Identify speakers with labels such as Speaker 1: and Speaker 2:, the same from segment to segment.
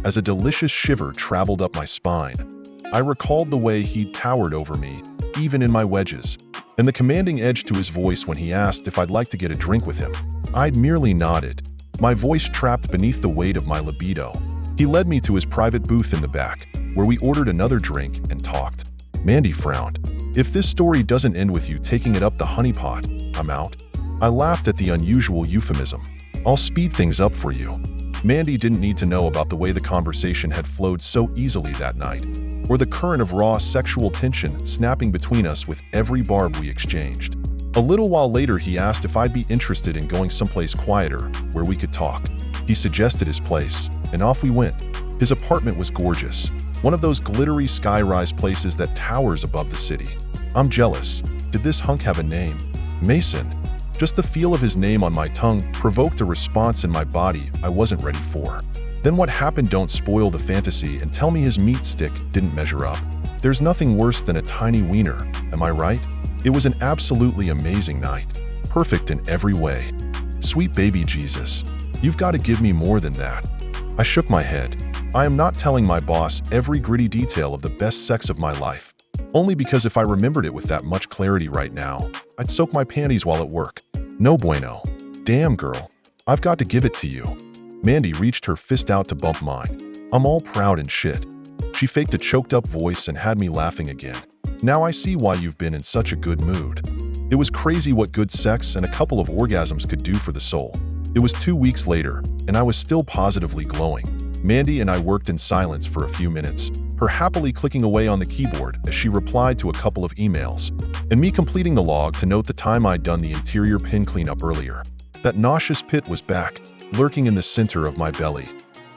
Speaker 1: as a delicious shiver traveled up my spine. I recalled the way he towered over me, even in my wedges, and the commanding edge to his voice when he asked if I'd like to get a drink with him. I'd merely nodded, my voice trapped beneath the weight of my libido. He led me to his private booth in the back, where we ordered another drink and talked. Mandy frowned. If this story doesn't end with you taking it up the honeypot, I'm out. I laughed at the unusual euphemism. I'll speed things up for you. Mandy didn't need to know about the way the conversation had flowed so easily that night, or the current of raw sexual tension snapping between us with every barb we exchanged. A little while later, he asked if I'd be interested in going someplace quieter, where we could talk. He suggested his place, and off we went. His apartment was gorgeous, one of those glittery skyrise places that towers above the city. I'm jealous. Did this hunk have a name? Mason. Just the feel of his name on my tongue provoked a response in my body I wasn't ready for. Then what happened? Don't spoil the fantasy and tell me his meat stick didn't measure up. There's nothing worse than a tiny wiener, am I right? It was an absolutely amazing night. Perfect in every way. Sweet baby Jesus. You've got to give me more than that. I shook my head. I am not telling my boss every gritty detail of the best sex of my life. Only because if I remembered it with that much clarity right now, I'd soak my panties while at work. No bueno. Damn, girl. I've got to give it to you. Mandy reached her fist out to bump mine. I'm all proud and shit. She faked a choked-up voice and had me laughing again. Now I see why you've been in such a good mood. It was crazy what good sex and a couple of orgasms could do for the soul. It was 2 weeks later, and I was still positively glowing. Mandy and I worked in silence for a few minutes, her happily clicking away on the keyboard as she replied to a couple of emails, and me completing the log to note the time I'd done the interior pin cleanup earlier. That nauseous pit was back, lurking in the center of my belly.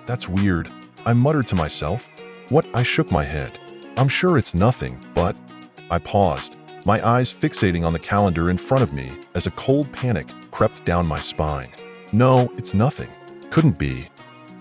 Speaker 1: That's weird, I muttered to myself. What? I shook my head. I'm sure it's nothing, but... I paused, my eyes fixating on the calendar in front of me as a cold panic crept down my spine. No, it's nothing. Couldn't be.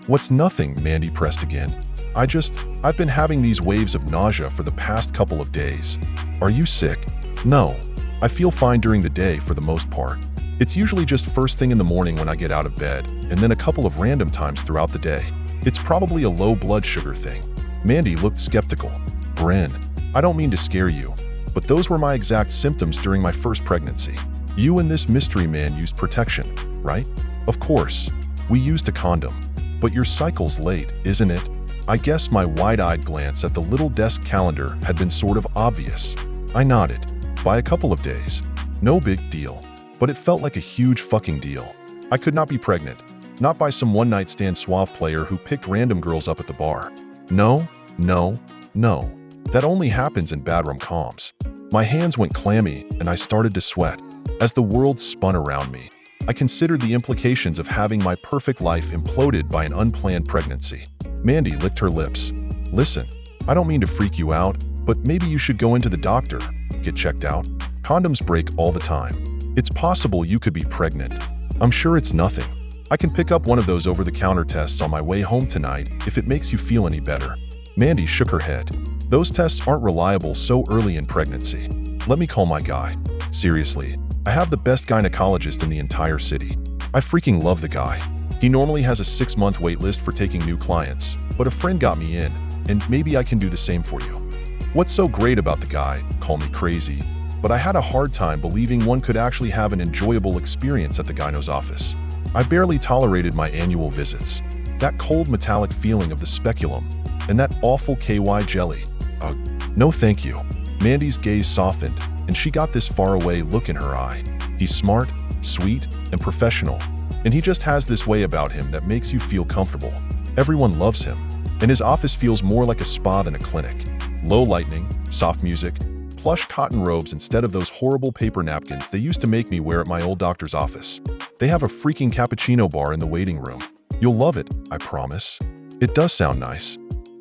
Speaker 1: What's nothing? Mandy pressed again. I've been having these waves of nausea for the past couple of days. Are you sick? No. I feel fine during the day for the most part. It's usually just first thing in the morning when I get out of bed, and then a couple of random times throughout the day. It's probably a low blood sugar thing. Mandy looked skeptical. Bren, I don't mean to scare you, but those were my exact symptoms during my first pregnancy. You and this mystery man used protection, right? Of course. We used a condom. But your cycle's late, isn't it? I guess my wide-eyed glance at the little desk calendar had been sort of obvious. I nodded. By a couple of days. No big deal. But it felt like a huge fucking deal. I could not be pregnant. Not by some one-night stand suave player who picked random girls up at the bar. No, no, no. That only happens in bad rom-coms. My hands went clammy and I started to sweat. As the world spun around me, I considered the implications of having my perfect life imploded by an unplanned pregnancy. Mandy licked her lips. Listen, I don't mean to freak you out, but maybe you should go into the doctor, get checked out. Condoms break all the time. It's possible you could be pregnant. I'm sure it's nothing. I can pick up one of those over-the-counter tests on my way home tonight if it makes you feel any better. Mandy shook her head. Those tests aren't reliable so early in pregnancy. Let me call my guy. Seriously, I have the best gynecologist in the entire city. I freaking love the guy. He normally has a 6-month wait list for taking new clients, but a friend got me in, and maybe I can do the same for you. What's so great about the guy? Call me crazy, but I had a hard time believing one could actually have an enjoyable experience at the gyno's office. I barely tolerated my annual visits. That cold metallic feeling of the speculum, and that awful KY jelly. No thank you. Mandy's gaze softened, and she got this faraway look in her eye. He's smart, sweet, and professional, and he just has this way about him that makes you feel comfortable. Everyone loves him, and his office feels more like a spa than a clinic. Low lighting, soft music, plush cotton robes instead of those horrible paper napkins they used to make me wear at my old doctor's office. They have a freaking cappuccino bar in the waiting room. You'll love it, I promise. It does sound nice.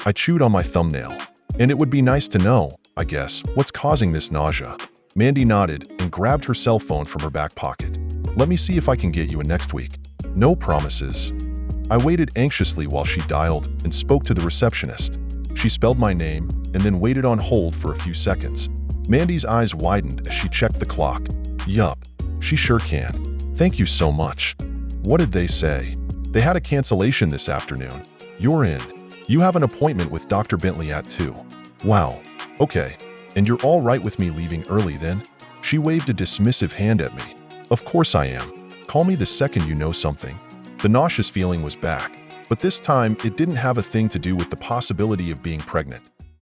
Speaker 1: I chewed on my thumbnail. And it would be nice to know, I guess, what's causing this nausea. Mandy nodded and grabbed her cell phone from her back pocket. Let me see if I can get you in next week. No promises. I waited anxiously while she dialed and spoke to the receptionist. She spelled my name and then waited on hold for a few seconds. Mandy's eyes widened as she checked the clock. Yup, she sure can. Thank you so much. What did they say? They had a cancellation this afternoon. You're in. You have an appointment with Dr. Bentley at 2. Wow. Okay. And you're all right with me leaving early then? She waved a dismissive hand at me. Of course I am. Call me the second you know something. The nauseous feeling was back, but this time it didn't have a thing to do with the possibility of being pregnant.